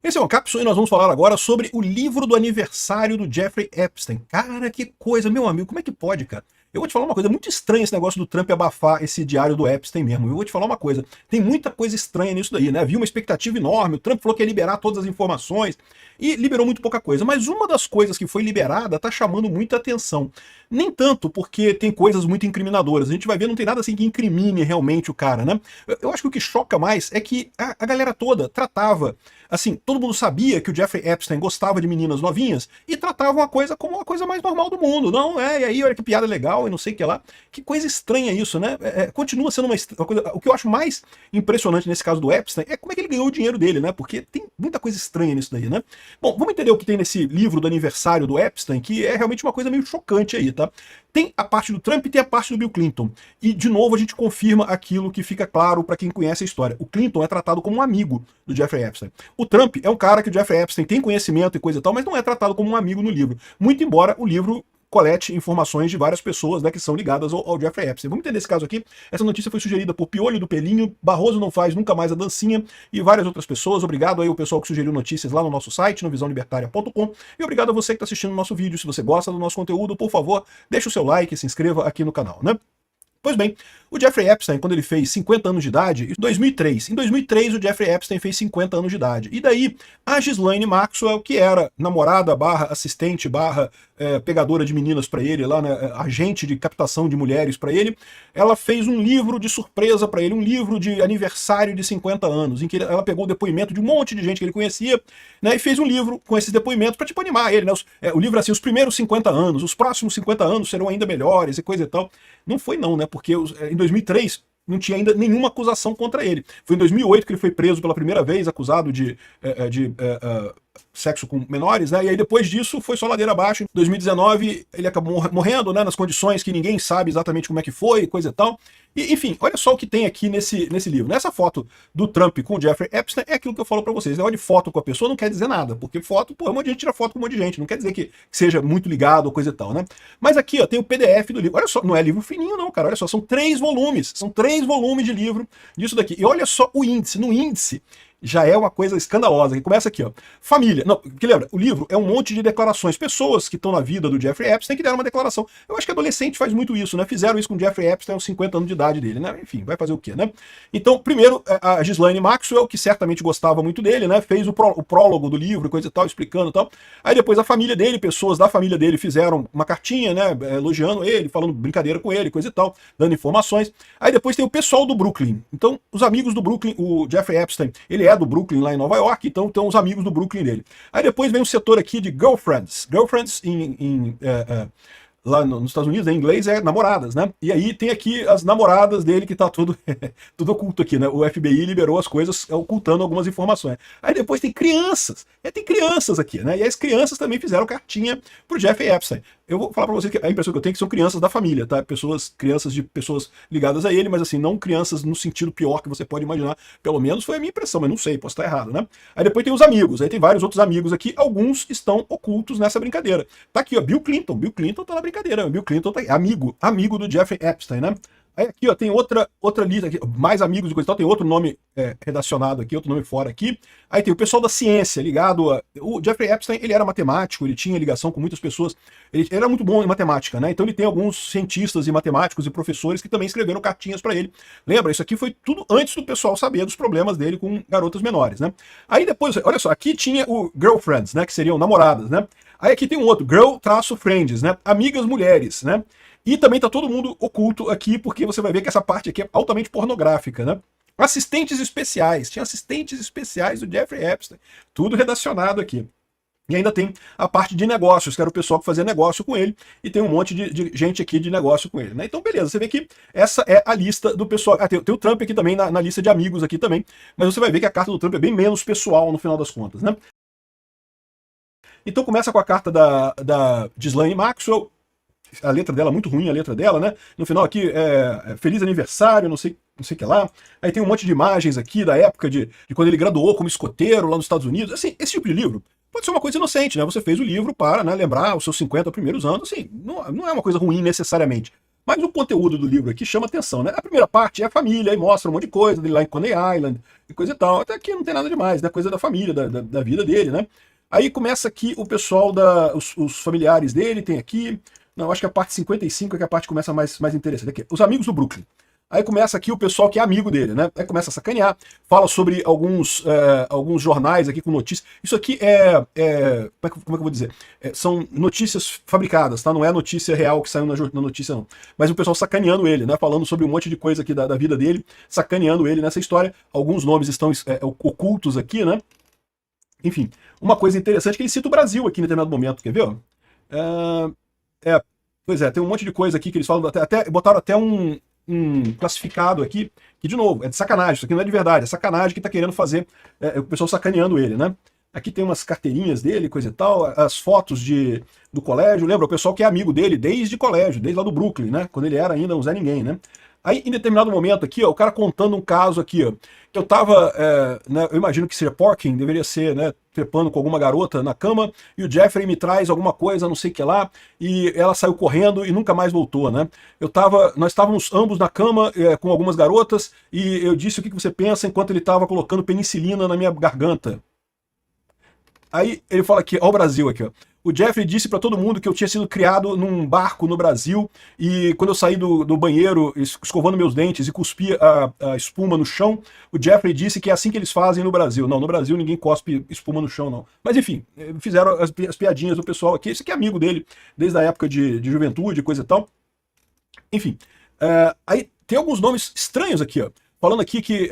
Esse é o Cápsula e nós vamos falar agora sobre o livro do aniversário do Jeffrey Epstein. Cara, que coisa, meu amigo, como é que pode, cara? Eu vou te falar uma coisa, é muito estranho esse negócio do Trump abafar esse diário do Epstein mesmo. Eu vou te falar uma coisa, tem muita coisa estranha nisso daí, né? Havia uma expectativa enorme, o Trump falou que ia liberar todas as informações e liberou muito pouca coisa. Mas uma das coisas que foi liberada tá chamando muita atenção. Nem tanto porque tem coisas muito incriminadoras. A gente vai ver, não tem nada assim que incrimine realmente o cara, né? Eu acho que o que choca mais é que a galera toda tratava, assim, todo mundo sabia que o Jeffrey Epstein gostava de meninas novinhas e tratavam a coisa como a coisa mais normal do mundo. Não, e aí, olha que piada legal e não sei o que lá. Que coisa estranha isso, né? Continua sendo uma coisa. O que eu acho mais impressionante nesse caso do Epstein é como é que ele ganhou o dinheiro dele, né? Porque tem muita coisa estranha nisso daí, né? Bom, vamos entender o que tem nesse livro do aniversário do Epstein, que é realmente uma coisa meio chocante aí, tá? Tem a parte do Trump e tem a parte do Bill Clinton. E, de novo, a gente confirma aquilo que fica claro para quem conhece a história. O Clinton é tratado como um amigo do Jeffrey Epstein. O Trump é um cara que o Jeffrey Epstein tem conhecimento e coisa e tal, mas não é tratado como um amigo no livro. Muito embora o livro colete informações de várias pessoas, né, que são ligadas ao Jeffrey Epstein. Vamos entender esse caso aqui. Essa notícia foi sugerida por Piolho do Pelinho, Barroso não faz nunca mais a dancinha e várias outras pessoas. Obrigado aí ao pessoal que sugeriu notícias lá no nosso site, no visãolibertaria.com, e obrigado a você que está assistindo o nosso vídeo. Se você gosta do nosso conteúdo, por favor, deixe o seu like e se inscreva aqui no canal, né? Pois bem, o Jeffrey Epstein, quando ele fez 50 anos de idade, em 2003. Em 2003, o Jeffrey Epstein fez 50 anos de idade. E daí, a Ghislaine Maxwell, que era namorada barra assistente barra pegadora de meninas para ele, lá, né, agente de captação de mulheres para ele, ela fez um livro de surpresa para ele, um livro de aniversário de 50 anos, em que ela pegou o depoimento de um monte de gente que ele conhecia, né, e fez um livro com esses depoimentos para tipo animar ele, né? O livro assim, os primeiros 50 anos, os próximos 50 anos serão ainda melhores e coisa e tal. Não foi não, né? Porque em 2003 não tinha ainda nenhuma acusação contra ele. Foi em 2008 que ele foi preso pela primeira vez, acusado de sexo com menores, né? E aí depois disso foi só ladeira abaixo. Em 2019 ele acabou morrendo, né? Nas condições que ninguém sabe exatamente como é que foi, coisa e tal. E, enfim, olha só o que tem aqui nesse livro. Nessa foto do Trump com o Jeffrey Epstein é aquilo que eu falo pra vocês. Negócio de foto com a pessoa não quer dizer nada, porque foto, pô, um monte de gente tira foto com um monte de gente. Não quer dizer que seja muito ligado ou coisa e tal, né? Mas aqui, ó, tem o PDF do livro. Olha só, não é livro fininho não, cara. Olha só, são 3 volumes. São 3 volumes de livro disso daqui. E olha só o índice. No índice já é uma coisa escandalosa, que começa aqui, ó. Família. Não, que lembra, o livro é um monte de declarações. Pessoas que estão na vida do Jeffrey Epstein que deram uma declaração. Eu acho que adolescente faz muito isso, né? Fizeram isso com o Jeffrey Epstein aos 50 anos de idade dele, né? Enfim, vai fazer o quê, né? Então, primeiro, a Ghislaine Maxwell, que certamente gostava muito dele, né? Fez o prólogo do livro, coisa e tal, explicando e tal. Aí depois a família dele, pessoas da família dele fizeram uma cartinha, né? Elogiando ele, falando brincadeira com ele, coisa e tal, dando informações. Aí depois tem o pessoal do Brooklyn. Então, os amigos do Brooklyn, o Jeffrey Epstein, ele é do Brooklyn, lá em Nova York, então estão os amigos do Brooklyn dele. Aí depois vem um setor aqui de girlfriends. Girlfriends lá nos Estados Unidos, em inglês, é namoradas, né? E aí tem aqui as namoradas dele, que tá tudo, tudo oculto aqui, né? O FBI liberou as coisas ocultando algumas informações. Aí depois tem crianças. Tem crianças aqui, né? E as crianças também fizeram cartinha pro Jeffrey Epstein. Eu vou falar pra vocês que a impressão que eu tenho é que são crianças da família, tá? Crianças de pessoas ligadas a ele, mas assim, não crianças no sentido pior que você pode imaginar. Pelo menos foi a minha impressão, mas não sei, posso estar errado, né? Aí depois tem os amigos, aí tem vários outros amigos aqui, alguns estão ocultos nessa brincadeira. Tá aqui, ó, Bill Clinton tá na brincadeira, Bill Clinton tá aí, amigo do Jeffrey Epstein, né? Aí aqui, ó, tem outra lista aqui, mais amigos de coisa e tal, tem outro nome redacionado aqui, outro nome fora aqui. Aí tem o pessoal da ciência ligado a... O Jeffrey Epstein, ele era matemático, ele tinha ligação com muitas pessoas, ele era muito bom em matemática, né? Então ele tem alguns cientistas e matemáticos e professores que também escreveram cartinhas para ele. Lembra, isso aqui foi tudo antes do pessoal saber dos problemas dele com garotas menores, né? Aí depois, olha só, aqui tinha o girlfriends, né, que seriam namoradas, né? Aí aqui tem um outro, girl-friends, né? Amigas mulheres, né? E também tá todo mundo oculto aqui, porque você vai ver que essa parte aqui é altamente pornográfica, né? Assistentes especiais. Tinha assistentes especiais do Jeffrey Epstein. Tudo redacionado aqui. E ainda tem a parte de negócios, que era o pessoal que fazia negócio com ele, e tem um monte de gente aqui de negócio com ele, né? Então, beleza, você vê que essa é a lista do pessoal. Tem o Trump aqui também na lista de amigos aqui também, mas você vai ver que a carta do Trump é bem menos pessoal no final das contas, né? Então começa com a carta da Ghislaine Maxwell. A letra dela é muito ruim, a letra dela, né? No final aqui, feliz aniversário, não sei o que lá. Aí tem um monte de imagens aqui da época de quando ele graduou como escoteiro lá nos Estados Unidos. Assim, esse tipo de livro pode ser uma coisa inocente, né? Você fez o livro para, né, lembrar os seus 50 primeiros anos, assim, não é uma coisa ruim necessariamente. Mas o conteúdo do livro aqui chama atenção, né? A primeira parte é a família, aí mostra um monte de coisa dele lá em Coney Island e coisa e tal. Até aqui não tem nada demais, né? Coisa da família, da vida dele, né? Aí começa aqui o pessoal, os familiares dele, tem aqui. Não, acho que a parte 55 é que a parte começa mais interessante. Aqui, os amigos do Brooklyn. Aí começa aqui o pessoal que é amigo dele, né? Aí começa a sacanear, fala sobre alguns jornais aqui com notícias. Isso aqui como é que eu vou dizer? São notícias fabricadas, tá? Não é notícia real que saiu na notícia, não. Mas o pessoal sacaneando ele, né? Falando sobre um monte de coisa aqui da vida dele, sacaneando ele nessa história. Alguns nomes estão ocultos aqui, né? Enfim, uma coisa interessante é que ele cita o Brasil aqui em determinado momento, quer ver? Pois é, tem um monte de coisa aqui que eles falam, botaram até um classificado aqui, que de novo, é de sacanagem, isso aqui não é de verdade, é sacanagem que tá querendo fazer, o pessoal sacaneando ele, né? Aqui tem umas carteirinhas dele, coisa e tal, as fotos do colégio, lembra? O pessoal que é amigo dele desde colégio, desde lá do Brooklyn, né? Quando ele era ainda um Zé Ninguém, né? Aí, em determinado momento aqui, ó, o cara contando um caso aqui, ó, que eu tava, né, eu imagino que seja porking, deveria ser, né, trepando com alguma garota na cama, e o Jeffrey me traz alguma coisa, não sei o que lá, e ela saiu correndo e nunca mais voltou, né? Nós estávamos ambos na cama com algumas garotas, e eu disse o que você pensa enquanto ele estava colocando penicilina na minha garganta. Aí ele fala aqui, ó o Brasil aqui, ó. O Jeffrey disse pra todo mundo que eu tinha sido criado num barco no Brasil e quando eu saí do banheiro escovando meus dentes e cuspia a espuma no chão, o Jeffrey disse que é assim que eles fazem no Brasil. Não, no Brasil ninguém cospe espuma no chão, não. Mas enfim, fizeram as piadinhas do pessoal aqui. Esse aqui é amigo dele desde a época de juventude, coisa e tal. Enfim, aí tem alguns nomes estranhos aqui, ó. Falando aqui que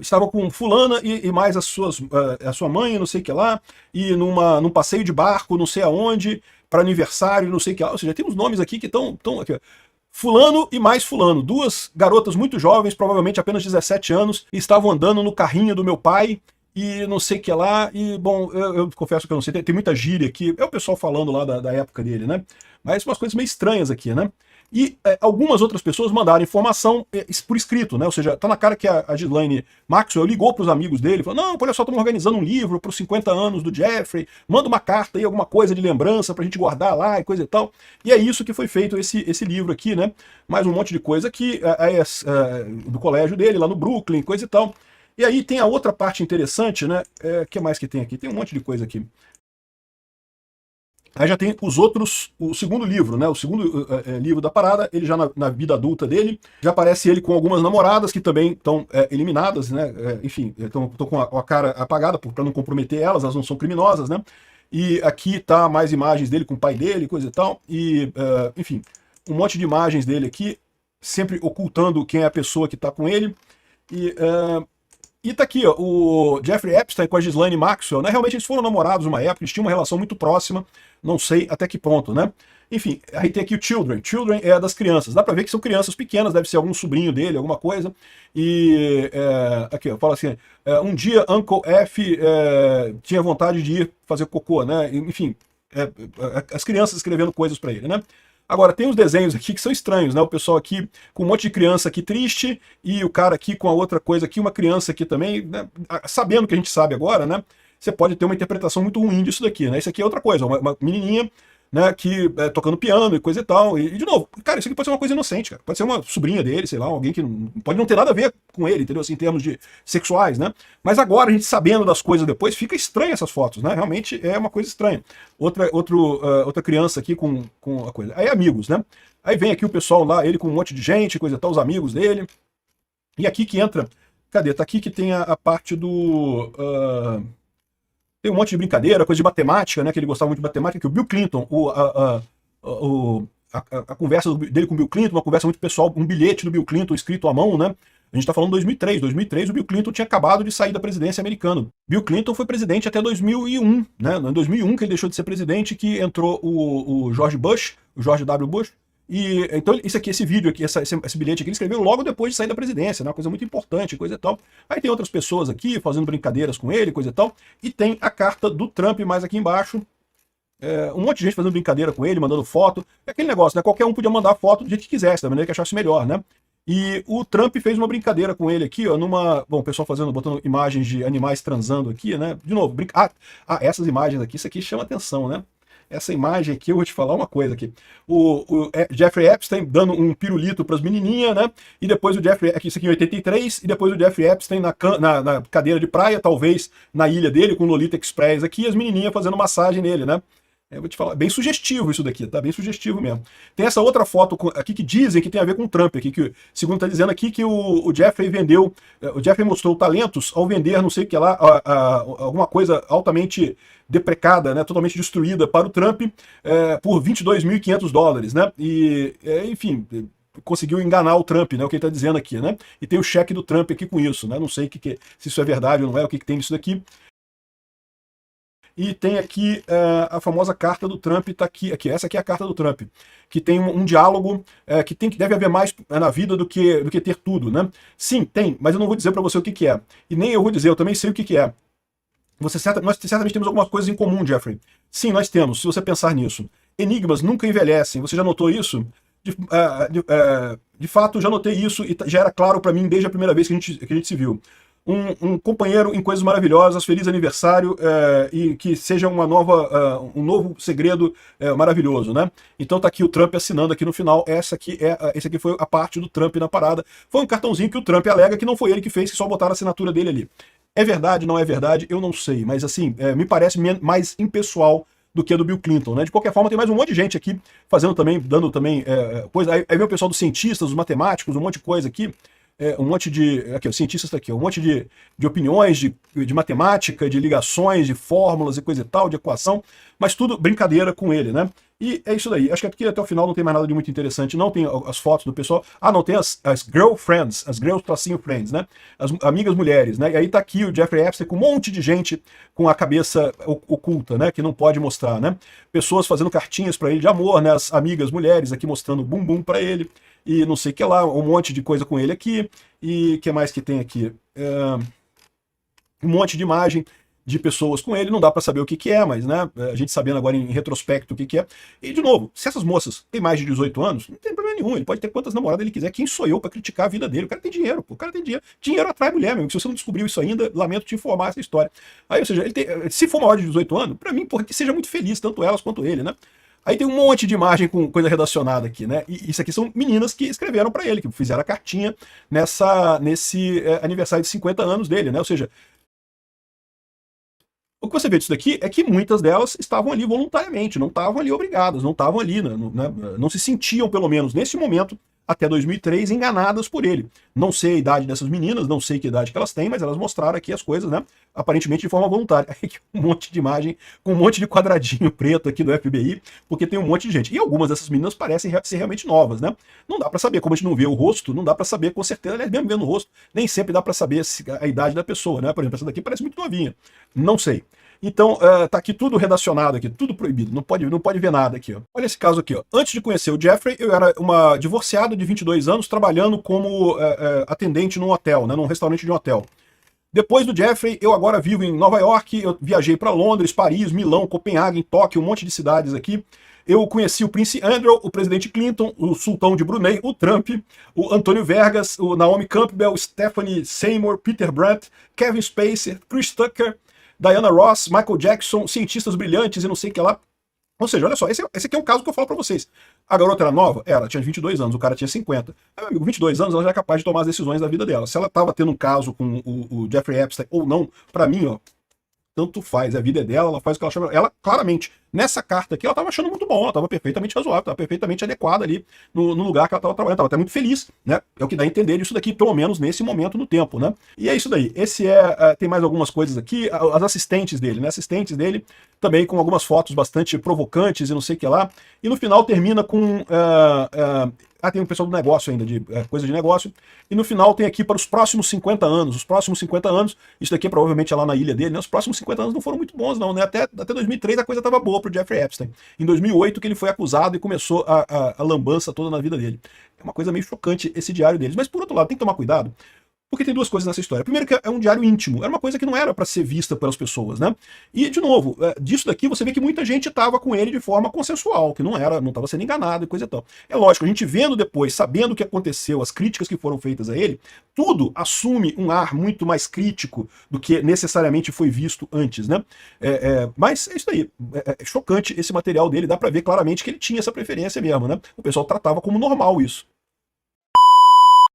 estava com fulana e mais a sua mãe, não sei o que lá, e num passeio de barco, não sei aonde, para aniversário, não sei o que lá. Ou seja, tem uns nomes aqui que estão aqui, ó. Fulano e mais fulano. Duas garotas muito jovens, provavelmente apenas 17 anos, estavam andando no carrinho do meu pai, e não sei o que lá, e bom, eu confesso que eu não sei, tem muita gíria aqui, é o pessoal falando lá da época dele, né? Mas umas coisas meio estranhas aqui, né? E algumas outras pessoas mandaram informação por escrito, né? Ou seja, tá na cara que a Ghislaine Maxwell ligou para os amigos dele, falou, não, olha só, estamos organizando um livro para os 50 anos do Jeffrey, manda uma carta aí, alguma coisa de lembrança pra gente guardar lá e coisa e tal. E é isso que foi feito esse livro aqui, né? Mais um monte de coisa aqui, do colégio dele, lá no Brooklyn, coisa e tal. E aí tem a outra parte interessante, né? O que mais que tem aqui? Tem um monte de coisa aqui. Aí já tem o segundo livro, né? O segundo livro da parada, ele já na vida adulta dele, já aparece ele com algumas namoradas que também estão eliminadas, né? Enfim, estão com a cara apagada para não comprometer elas não são criminosas, né? E aqui tá mais imagens dele com o pai dele, coisa e tal. E, enfim, um monte de imagens dele aqui, sempre ocultando quem é a pessoa que tá com ele. E tá aqui, ó, o Jeffrey Epstein com a Ghislaine Maxwell, né? Realmente eles foram namorados uma época, eles tinham uma relação muito próxima, não sei até que ponto, né? Enfim, aí tem aqui o Children. Children é das crianças. Dá pra ver que são crianças pequenas, deve ser algum sobrinho dele, alguma coisa. E aqui, ó, fala assim, um dia Uncle F tinha vontade de ir fazer cocô, né? Enfim, as crianças escrevendo coisas pra ele, né? Agora, tem uns desenhos aqui que são estranhos, né? O pessoal aqui com um monte de criança aqui triste e o cara aqui com a outra coisa aqui, uma criança aqui também, né? Sabendo o que a gente sabe agora, né? Você pode ter uma interpretação muito ruim disso daqui, né? Isso aqui é outra coisa, uma menininha, né, que tocando piano e coisa e tal. E, de novo, cara, isso aqui pode ser uma coisa inocente, cara. Pode ser uma sobrinha dele, sei lá, alguém que pode não ter nada a ver com ele, entendeu? Assim, em termos de sexuais, né? Mas agora, a gente sabendo das coisas depois, fica estranho essas fotos, né? Realmente é uma coisa estranha. Outra criança aqui com a coisa. Aí amigos, né? Aí vem aqui o pessoal lá, ele com um monte de gente, coisa e tal, os amigos dele. E aqui que entra... Cadê? Tá aqui que tem a parte do... Tem um monte de brincadeira, coisa de matemática, né? Que ele gostava muito de matemática, que o Bill Clinton, a conversa dele com o Bill Clinton, uma conversa muito pessoal, um bilhete do Bill Clinton escrito à mão, né? A gente está falando de 2003. 2003 o Bill Clinton tinha acabado de sair da presidência americana. Bill Clinton foi presidente até 2001, né? Em 2001 que ele deixou de ser presidente, que entrou o George Bush, o George W. Bush. E então esse vídeo aqui, esse bilhete aqui, ele escreveu logo depois de sair da presidência, né? Uma coisa muito importante, coisa e tal. Aí tem outras pessoas aqui fazendo brincadeiras com ele, coisa e tal. E tem a carta do Trump mais aqui embaixo. Um monte de gente fazendo brincadeira com ele, mandando foto. É aquele negócio, né? Qualquer um podia mandar foto do jeito que quisesse, da maneira que achasse melhor, né? E o Trump fez uma brincadeira com ele aqui, ó, Bom, o pessoal botando imagens de animais transando aqui, né? De novo, essas imagens aqui, isso aqui chama atenção, né? Essa imagem aqui, eu vou te falar uma coisa aqui. O Jeffrey Epstein dando um pirulito para as menininhas, né? E depois o Jeffrey, aqui, isso aqui em 83, e depois o Jeffrey Epstein na cadeira de praia, talvez na ilha dele, com o Lolita Express aqui, e as menininhas fazendo massagem nele, né? Eu vou te falar, bem sugestivo isso daqui, tá? Bem sugestivo mesmo. Tem essa outra foto aqui que dizem que tem a ver com o Trump, aqui, que, segundo tá dizendo aqui, que o Jeffrey vendeu, o Jeffrey mostrou talentos ao vender não sei o que lá, alguma coisa altamente deprecada, né, totalmente destruída para o Trump, por $22.500, né? E, enfim, conseguiu enganar o Trump, né? O que ele está dizendo aqui, né? E tem o cheque do Trump aqui com isso, né? Não sei se isso é verdade ou não é, o que tem nisso daqui. E tem aqui a famosa carta do Trump, está aqui, essa aqui é a carta do Trump, que tem um diálogo que deve haver mais na vida do que ter tudo, né? Sim, tem, mas eu não vou dizer para você o que é. E nem eu vou dizer, eu também sei o que é. Nós certamente temos algumas coisas em comum, Jeffrey. Sim, nós temos, se você pensar nisso. Enigmas nunca envelhecem, você já notou isso? De fato, já notei isso e já era claro para mim desde a primeira vez que a gente se viu. Um companheiro em coisas maravilhosas, feliz aniversário, e que seja um novo segredo maravilhoso, né? Então tá aqui o Trump assinando aqui no final. Esse aqui foi a parte do Trump na parada. Foi um cartãozinho que o Trump alega que não foi ele que fez, que só botaram a assinatura dele ali. É verdade, não é verdade? Eu não sei, mas assim, me parece mais impessoal do que a do Bill Clinton, né? De qualquer forma, tem mais um monte de gente aqui fazendo também, dando também coisa. Aí vem o pessoal dos cientistas, dos matemáticos, um monte de coisa aqui. Um monte de. Aqui, o cientista está aqui, um monte de opiniões, de matemática, de ligações, de fórmulas e coisa e tal, de equação, mas tudo brincadeira com ele, né? E é isso daí. Acho que aqui até o final não tem mais nada de muito interessante, não tem as fotos do pessoal. Ah, não, tem as girlfriends, as girl-friends, né? As amigas mulheres, né? E aí tá aqui o Jeffrey Epstein com um monte de gente com a cabeça oculta, né? Que não pode mostrar, né? Pessoas fazendo cartinhas para ele de amor, né? As amigas mulheres aqui mostrando bumbum para ele. E não sei o que lá, um monte de coisa com ele aqui. E o que mais que tem aqui? Um monte de imagem de pessoas com ele, não dá para saber o que é, mas né, a gente sabendo agora em retrospecto o que é. E de novo, se essas moças têm mais de 18 anos, não tem problema nenhum, ele pode ter quantas namoradas ele quiser. Quem sou eu para criticar a vida dele? O cara tem dinheiro, pô, o cara tem dinheiro. Dinheiro atrai mulher, meu. Se você não descobriu isso ainda, lamento te informar essa história. Aí, ou seja, se for maior de 18 anos, para mim, porra, que seja muito feliz, tanto elas quanto ele, né? Aí tem um monte de imagem com coisa redacionada aqui, né? E isso aqui são meninas que escreveram para ele, que fizeram a cartinha nesse aniversário de 50 anos dele, né? Ou seja, o que você vê disso daqui é que muitas delas estavam ali voluntariamente, não estavam ali obrigadas, não estavam ali, né, não se sentiam, pelo menos nesse momento, até 2003, enganadas por ele. Não sei a idade dessas meninas, não sei que idade que elas têm, mas elas mostraram aqui as coisas, né, aparentemente de forma voluntária. Aqui um monte de imagem com um monte de quadradinho preto aqui do FBI, porque tem um monte de gente. E algumas dessas meninas parecem ser realmente novas, né? Não dá para saber, como a gente não vê o rosto, não dá para saber com certeza, aliás, mesmo vendo o rosto, nem sempre dá para saber a idade da pessoa, né? Por exemplo, essa daqui parece muito novinha. Não sei. Então, tá aqui tudo redacionado aqui, tudo proibido, não pode ver nada aqui, ó. Olha esse caso aqui, ó. Antes de conhecer o Jeffrey, eu era uma divorciada de 22 anos, trabalhando como atendente num hotel, né, num restaurante de um hotel. Depois do Jeffrey, eu agora vivo em Nova York, eu viajei para Londres, Paris, Milão, Copenhague, Tóquio, um monte de cidades aqui. Eu conheci o Prince Andrew, o presidente Clinton, o sultão de Brunei, o Trump, o Antônio Vargas, o Naomi Campbell, Stephanie Seymour, Peter Brandt, Kevin Spacey, Chris Tucker, Diana Ross, Michael Jackson, cientistas brilhantes e não sei o que lá. Ou seja, olha só, esse aqui é o caso que eu falo pra vocês. A garota era nova? Ela tinha 22 anos, o cara tinha 50. Aí, meu amigo, 22 anos, ela já é capaz de tomar as decisões da vida dela. Se ela tava tendo um caso com o Jeffrey Epstein ou não, pra mim, ó, tanto faz, a vida é dela, ela faz o que ela chama. Ela, claramente, nessa carta aqui, ela estava achando muito bom, ela estava perfeitamente razoável, estava perfeitamente adequada ali no lugar que ela estava trabalhando, estava até muito feliz, né? É o que dá a entender isso daqui, pelo menos nesse momento no tempo, né? E é isso daí. Esse tem mais algumas coisas aqui, as assistentes dele, né? Assistentes dele, também com algumas fotos bastante provocantes e não sei o que lá. E no final termina com. Tem um pessoal do negócio ainda, de coisa de negócio. E no final tem aqui para os próximos 50 anos. Os próximos 50 anos, isso daqui provavelmente é lá na ilha dele, né? Os próximos 50 anos não foram muito bons, não, né? Até 2003 a coisa estava boa pro Jeffrey Epstein. Em 2008 que ele foi acusado e começou a lambança toda na vida dele. É uma coisa meio chocante esse diário deles. Mas por outro lado, tem que tomar cuidado, Porque tem duas coisas nessa história. Primeiro que é um diário íntimo, era uma coisa que não era para ser vista pelas pessoas, né? E, de novo, disso daqui você vê que muita gente estava com ele de forma consensual, que não estava sendo enganado e coisa e tal. É lógico, a gente vendo depois, sabendo o que aconteceu, as críticas que foram feitas a ele, tudo assume um ar muito mais crítico do que necessariamente foi visto antes, né? Mas é isso aí, é chocante esse material dele, dá para ver claramente que ele tinha essa preferência mesmo, né? O pessoal tratava como normal isso.